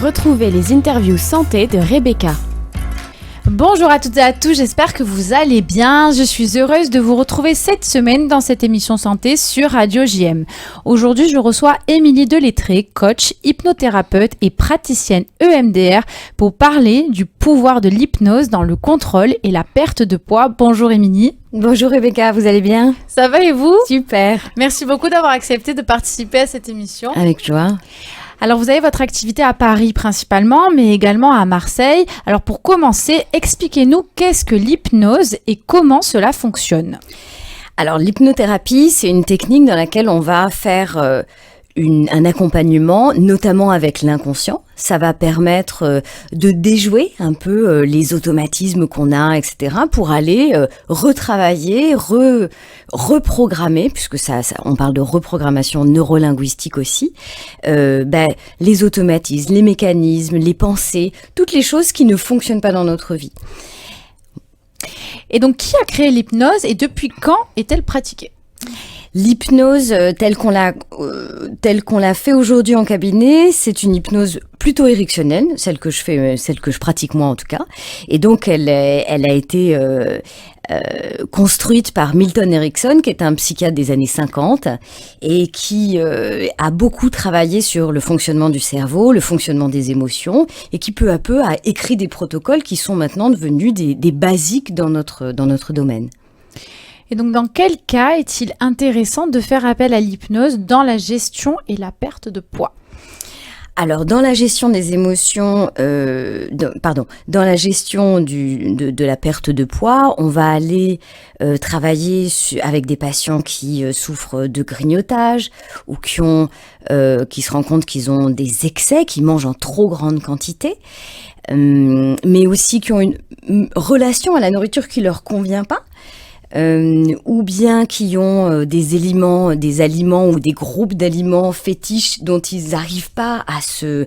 Retrouvez les interviews santé de Rebecca. Bonjour à toutes et à tous, j'espère que vous allez bien. Je suis heureuse de vous retrouver cette semaine dans cette émission santé sur Radio JM. Aujourd'hui, je reçois Émilie Delettré, coach, hypnothérapeute et praticienne EMDR pour parler du pouvoir de l'hypnose dans le contrôle et la perte de poids. Bonjour Émilie. Bonjour Rebecca, vous allez bien ? Ça va et vous ? Super. Merci beaucoup d'avoir accepté de participer à cette émission. Avec joie. Alors, vous avez votre activité à Paris principalement, mais également à Marseille. Alors, pour commencer, expliquez-nous qu'est-ce que l'hypnose et comment cela fonctionne. Alors, l'hypnothérapie, c'est une technique dans laquelle on va faire un accompagnement, notamment avec l'inconscient. Ça va permettre de déjouer un peu les automatismes qu'on a, etc., pour aller retravailler, reprogrammer, puisque on parle de reprogrammation neurolinguistique aussi, les automatismes, les mécanismes, les pensées, toutes les choses qui ne fonctionnent pas dans notre vie. Et donc, qui a créé l'hypnose et depuis quand est-elle pratiquée ? L'hypnose telle qu'on l'a fait aujourd'hui en cabinet, c'est une hypnose plutôtéricksonienne, celle que je pratique moi en tout cas. Et donc elle a été construite par Milton Erickson, qui est un psychiatre des années 50 et qui a beaucoup travaillé sur le fonctionnement du cerveau, le fonctionnement des émotions, et qui peu à peu a écrit des protocoles qui sont maintenant devenus des basiques dans notre domaine. Et donc, dans quel cas est-il intéressant de faire appel à l'hypnose dans la gestion et la perte de poids ? Alors, dans la gestion des émotions, dans la gestion de la perte de poids, on va aller travailler avec des patients qui souffrent de grignotage ou qui se rendent compte qu'ils ont des excès, qui mangent en trop grande quantité, mais aussi qui ont une relation à la nourriture qui leur convient pas. Ou bien qui ont des aliments ou des groupes d'aliments fétiches dont ils n'arrivent pas à se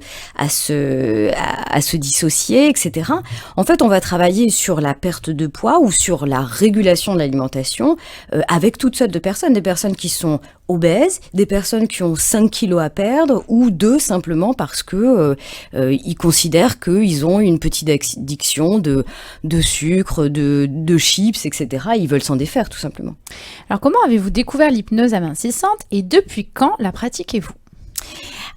dissocier, etc. En fait, on va travailler sur la perte de poids ou sur la régulation de l'alimentation avec toutes sortes de personnes, des personnes qui sont obèses, des personnes qui ont 5 kilos à perdre ou 2 simplement parce que ils considèrent qu'ils ont une petite addiction de sucre, de chips, etc. Ils veulent s'en défaire tout simplement. Alors comment avez-vous découvert l'hypnose amincissante et depuis quand la pratiquez-vous ?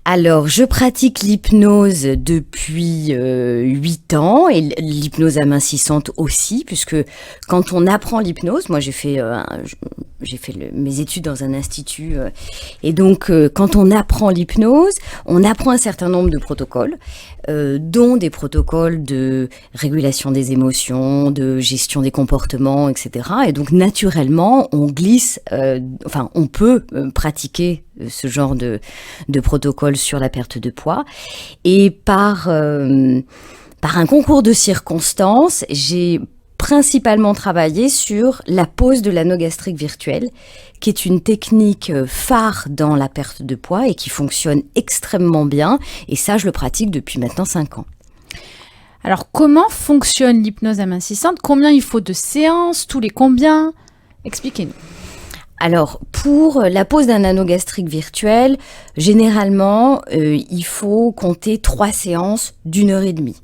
Alors, je pratique l'hypnose depuis 8 ans et l'hypnose amincissante aussi, puisque quand on apprend l'hypnose, moi j'ai fait mes études dans un institut et donc quand on apprend l'hypnose, on apprend un certain nombre de protocoles, dont des protocoles de régulation des émotions, de gestion des comportements, etc. Et donc naturellement, on peut pratiquer ce genre de protocole sur la perte de poids. Et par un concours de circonstances, j'ai principalement travaillé sur la pose de l'anneau gastrique virtuel, qui est une technique phare dans la perte de poids et qui fonctionne extrêmement bien. Et ça, je le pratique depuis maintenant 5 ans. Alors, comment fonctionne l'hypnose amincissante ? Combien il faut de séances ? Tous les combien ? Expliquez-nous. Alors, pour la pose d'un anneau gastrique virtuel, généralement, il faut compter 3 séances d'1h30.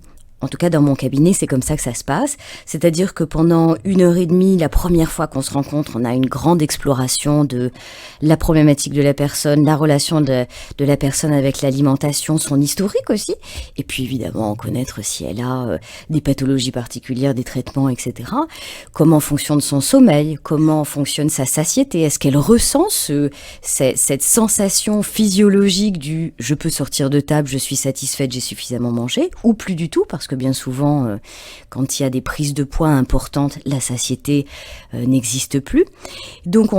En tout cas, dans mon cabinet, c'est comme ça que ça se passe. C'est-à-dire que pendant 1h30, la première fois qu'on se rencontre, on a une grande exploration de la problématique de la personne, la relation de la personne avec l'alimentation, son historique aussi. Et puis, évidemment, connaître si elle a des pathologies particulières, des traitements, etc. Comment fonctionne son sommeil, comment fonctionne sa satiété. Est-ce qu'elle ressent cette sensation physiologique du « je peux sortir de table, je suis satisfaite, j'ai suffisamment mangé » ou plus du tout, parce que bien souvent, quand il y a des prises de poids importantes, la satiété n'existe plus. Donc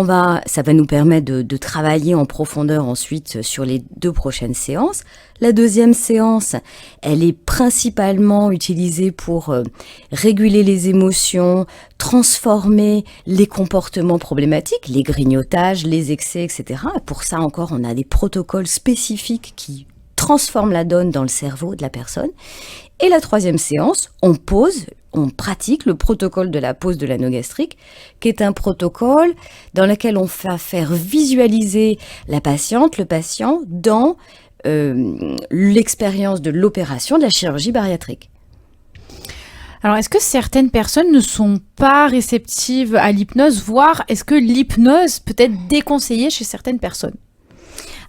ça va nous permettre de travailler en profondeur ensuite sur les 2 prochaines séances. La deuxième séance, elle est principalement utilisée pour réguler les émotions, transformer les comportements problématiques, les grignotages, les excès, etc. Et pour ça encore, on a des protocoles spécifiques qui transforment la donne dans le cerveau de la personne. Et la 3e séance, on pratique le protocole de la pose de l'anneau gastrique, qui est un protocole dans lequel on va faire visualiser la patiente, le patient, dans l'expérience de l'opération de la chirurgie bariatrique. Alors, est-ce que certaines personnes ne sont pas réceptives à l'hypnose, voire est-ce que l'hypnose peut être déconseillée chez certaines personnes ?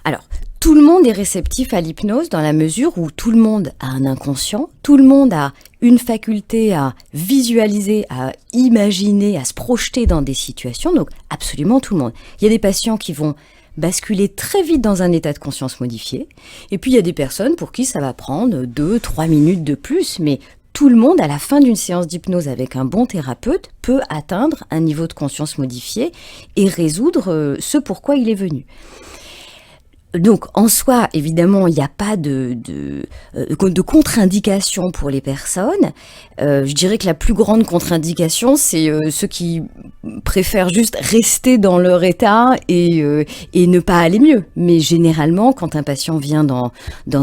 Alors, tout le monde est réceptif à l'hypnose dans la mesure où tout le monde a un inconscient, tout le monde a une faculté à visualiser, à imaginer, à se projeter dans des situations, donc absolument tout le monde. Il y a des patients qui vont basculer très vite dans un état de conscience modifié, et puis il y a des personnes pour qui ça va prendre 2-3 minutes de plus, mais tout le monde, à la fin d'une séance d'hypnose avec un bon thérapeute, peut atteindre un niveau de conscience modifié et résoudre ce pourquoi il est venu. Donc, en soi, évidemment, il n'y a pas de contre-indication pour les personnes. Je dirais que la plus grande contre-indication, c'est ceux qui préfèrent juste rester dans leur état et ne pas aller mieux. Mais généralement, quand un patient vient dans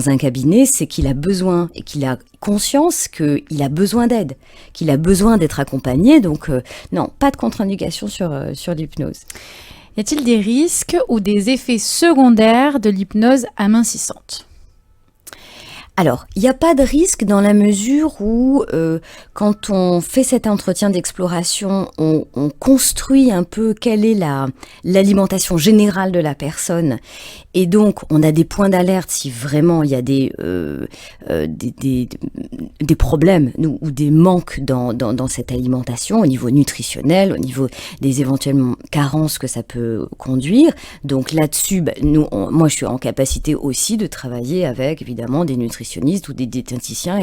un cabinet, c'est qu'il a besoin et qu'il a conscience qu'il a besoin d'aide, qu'il a besoin d'être accompagné. Donc, non, pas de contre-indication sur l'hypnose. Y a-t-il des risques ou des effets secondaires de l'hypnose amincissante ? Alors, il n'y a pas de risque dans la mesure où, quand on fait cet entretien d'exploration, on construit un peu quelle est l'alimentation générale de la personne. Et donc, on a des points d'alerte si vraiment il y a des problèmes ou des manques dans cette alimentation au niveau nutritionnel, au niveau des éventuellement carences que ça peut conduire. Donc là-dessus, moi je suis en capacité aussi de travailler avec évidemment des nutritionnistes ou des diététiciens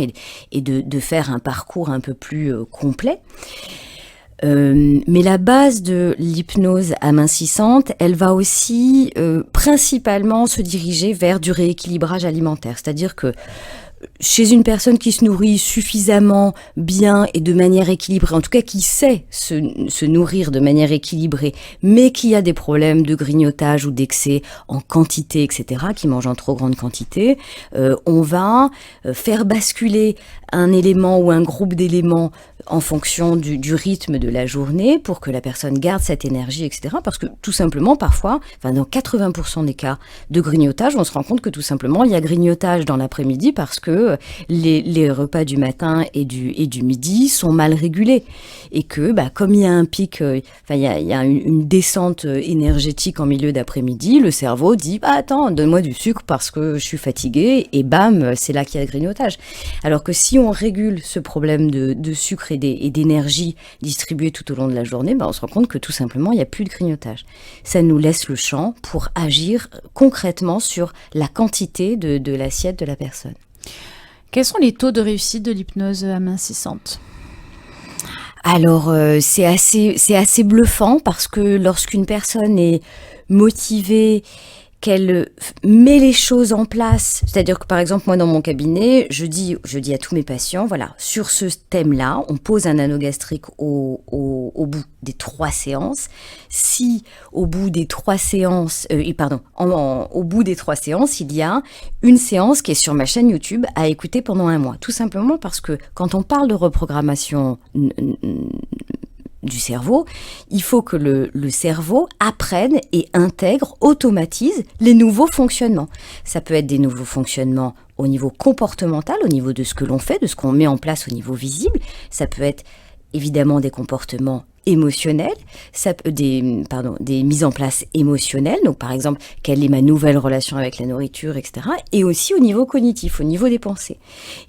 et de faire un parcours un peu plus complet. Mais la base de l'hypnose amincissante, elle va aussi principalement se diriger vers du rééquilibrage alimentaire. C'est-à-dire que chez une personne qui se nourrit suffisamment bien et de manière équilibrée, en tout cas qui sait se nourrir de manière équilibrée, mais qui a des problèmes de grignotage ou d'excès en quantité, etc., qui mange en trop grande quantité, on va faire basculer un élément ou un groupe d'éléments en fonction du rythme de la journée pour que la personne garde cette énergie, etc. Parce que tout simplement, parfois, dans 80% des cas de grignotage, on se rend compte que tout simplement, il y a grignotage dans l'après-midi parce que les repas du matin et du midi sont mal régulés. Et que, comme il y a un pic, il y a une descente énergétique en milieu d'après-midi, le cerveau dit « attends, donne-moi du sucre parce que je suis fatigué » et bam, c'est là qu'il y a le grignotage. Alors que si on régule ce problème de sucre et d'énergie distribuée tout au long de la journée, on se rend compte que tout simplement, il n'y a plus de grignotage. Ça nous laisse le champ pour agir concrètement sur la quantité de l'assiette de la personne. Quels sont les taux de réussite de l'hypnose amincissante ? Alors, c'est assez bluffant parce que lorsqu'une personne est motivée, qu'elle met les choses en place, c'est-à-dire que par exemple moi dans mon cabinet, je dis à tous mes patients, voilà, sur ce thème-là, on pose un anneau gastrique au bout des 3 séances. Si au bout des 3 séances, au bout des 3 séances, il y a une séance qui est sur ma chaîne YouTube à écouter pendant 1 mois, tout simplement parce que quand on parle de reprogrammation du cerveau, il faut que le cerveau apprenne et intègre, automatise les nouveaux fonctionnements. Ça peut être des nouveaux fonctionnements au niveau comportemental, au niveau de ce que l'on fait, de ce qu'on met en place au niveau visible. Ça peut être évidemment des comportements émotionnels, des mises en place émotionnelles, donc par exemple, quelle est ma nouvelle relation avec la nourriture, etc. Et aussi au niveau cognitif, au niveau des pensées.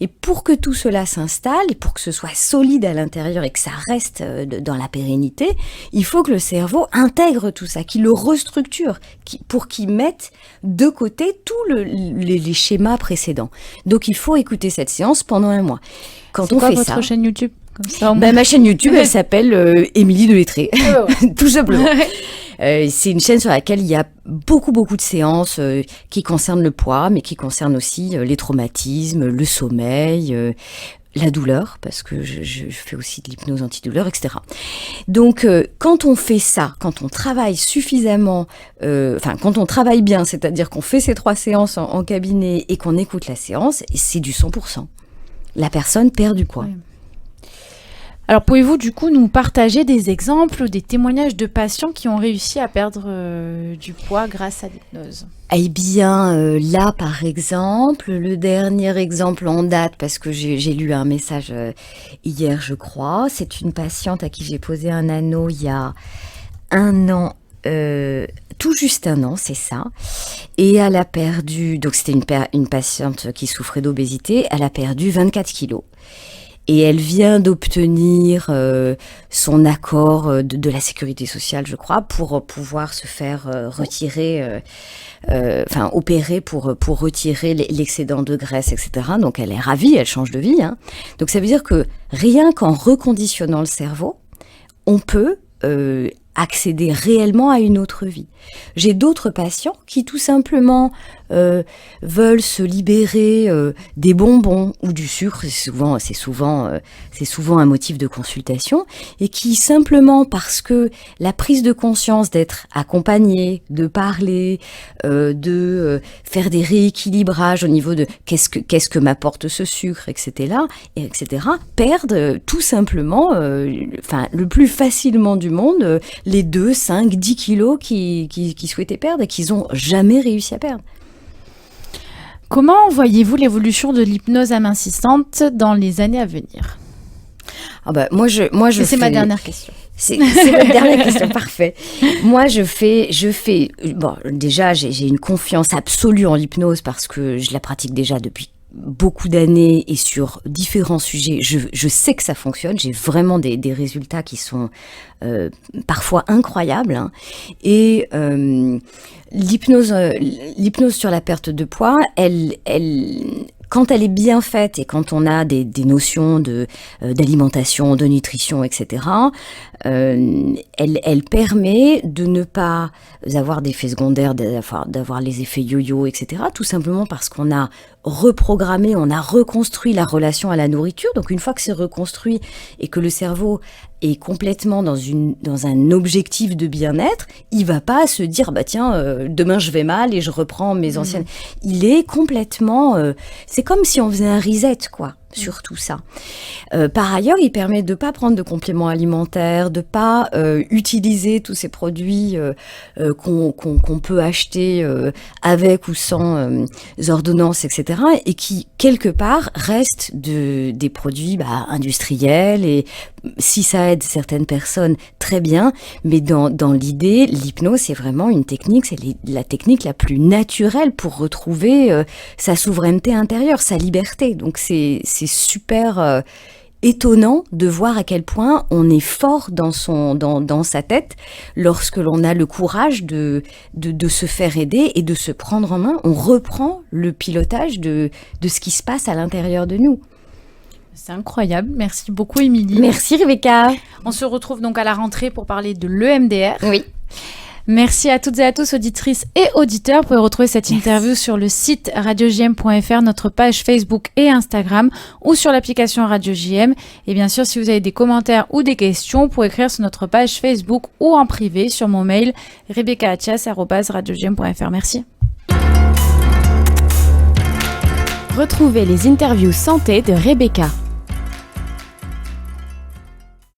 Et pour que tout cela s'installe, et pour que ce soit solide à l'intérieur et que ça reste dans la pérennité, il faut que le cerveau intègre tout ça, qu'il le restructure, pour qu'il mette de côté tous les schémas précédents. Donc il faut écouter cette séance pendant 1 mois. Quand on fait ça, votre chaîne YouTube comme ça, ma chaîne YouTube, elle s'appelle Émilie Delettré, tout simplement. C'est une chaîne sur laquelle il y a beaucoup de séances qui concernent le poids, mais qui concernent aussi les traumatismes, le sommeil, la douleur, parce que je fais aussi de l'hypnose antidouleur, etc. Donc, quand on fait ça, quand on travaille suffisamment, quand on travaille bien, c'est-à-dire qu'on fait ces 3 séances en cabinet et qu'on écoute la séance, c'est du 100%. La personne perd du poids. Oui. Alors, pouvez-vous du coup nous partager des exemples ou des témoignages de patients qui ont réussi à perdre du poids grâce à l'hypnose ? Eh bien, là, par exemple, le dernier exemple en date, parce que j'ai lu un message hier, je crois, c'est une patiente à qui j'ai posé un anneau il y a 1 an, tout juste 1 an, c'est ça. Et elle a perdu, donc c'était une patiente qui souffrait d'obésité, elle a perdu 24 kilos. Et elle vient d'obtenir son accord de la sécurité sociale, je crois, pour pouvoir se faire retirer, opérer pour retirer l'excédent de graisse, etc. Donc elle est ravie, elle change de vie. Hein. Donc ça veut dire que rien qu'en reconditionnant le cerveau, on peut accéder réellement à une autre vie. J'ai d'autres patients qui tout simplement veulent se libérer des bonbons ou du sucre, c'est souvent un motif de consultation, et qui simplement parce que la prise de conscience d'être accompagné, de parler, de faire des rééquilibrages au niveau de qu'est-ce que m'apporte ce sucre, etc., perdent tout simplement, le plus facilement du monde, les 2, 5, 10 kilos qu'ils souhaitaient perdre et qu'ils n'ont jamais réussi à perdre. Comment voyez-vous l'évolution de l'hypnose amincissante dans les années à venir ? C'est ma dernière question. C'est votre dernière question, parfait. Moi, déjà, j'ai une confiance absolue en l'hypnose parce que je la pratique déjà depuis beaucoup d'années et sur différents sujets. Je sais que ça fonctionne. J'ai vraiment des résultats qui sont parfois incroyables. Hein. Et l'hypnose sur la perte de poids, quand elle est bien faite et quand on a des notions d'alimentation, de nutrition, etc., elle permet de ne pas avoir d'effets secondaires, d'avoir les effets yo-yo, etc., tout simplement parce qu'on a reprogrammé, on a reconstruit la relation à la nourriture. Donc une fois que c'est reconstruit et que le cerveau est complètement dans un objectif de bien-être, il va pas se dire demain je vais mal et je reprends mes anciennes. Il est complètement, c'est comme si on faisait un reset quoi. Sur tout ça. Par ailleurs, il permet de pas prendre de compléments alimentaires, de pas utiliser tous ces produits qu'on peut acheter avec ou sans ordonnance, etc. et qui, quelque part, restent des produits industriels et si ça aide certaines personnes, très bien, mais dans l'idée, l'hypnose, c'est vraiment une technique, c'est la technique la plus naturelle pour retrouver sa souveraineté intérieure, sa liberté. Donc c'est super étonnant de voir à quel point on est fort dans sa tête lorsque l'on a le courage de se faire aider et de se prendre en main. On reprend le pilotage de ce qui se passe à l'intérieur de nous. C'est incroyable. Merci beaucoup, Émilie. Merci, Rebecca. On se retrouve donc à la rentrée pour parler de l'EMDR. Oui. Merci à toutes et à tous, auditrices et auditeurs. Vous pouvez retrouver cette interview sur le site radiojm.fr, notre page Facebook et Instagram ou sur l'application Radio JM. Et bien sûr, si vous avez des commentaires ou des questions, vous pouvez écrire sur notre page Facebook ou en privé sur mon mail rebeccaatias@radiojm.fr. Merci. Retrouvez les interviews santé de Rebecca.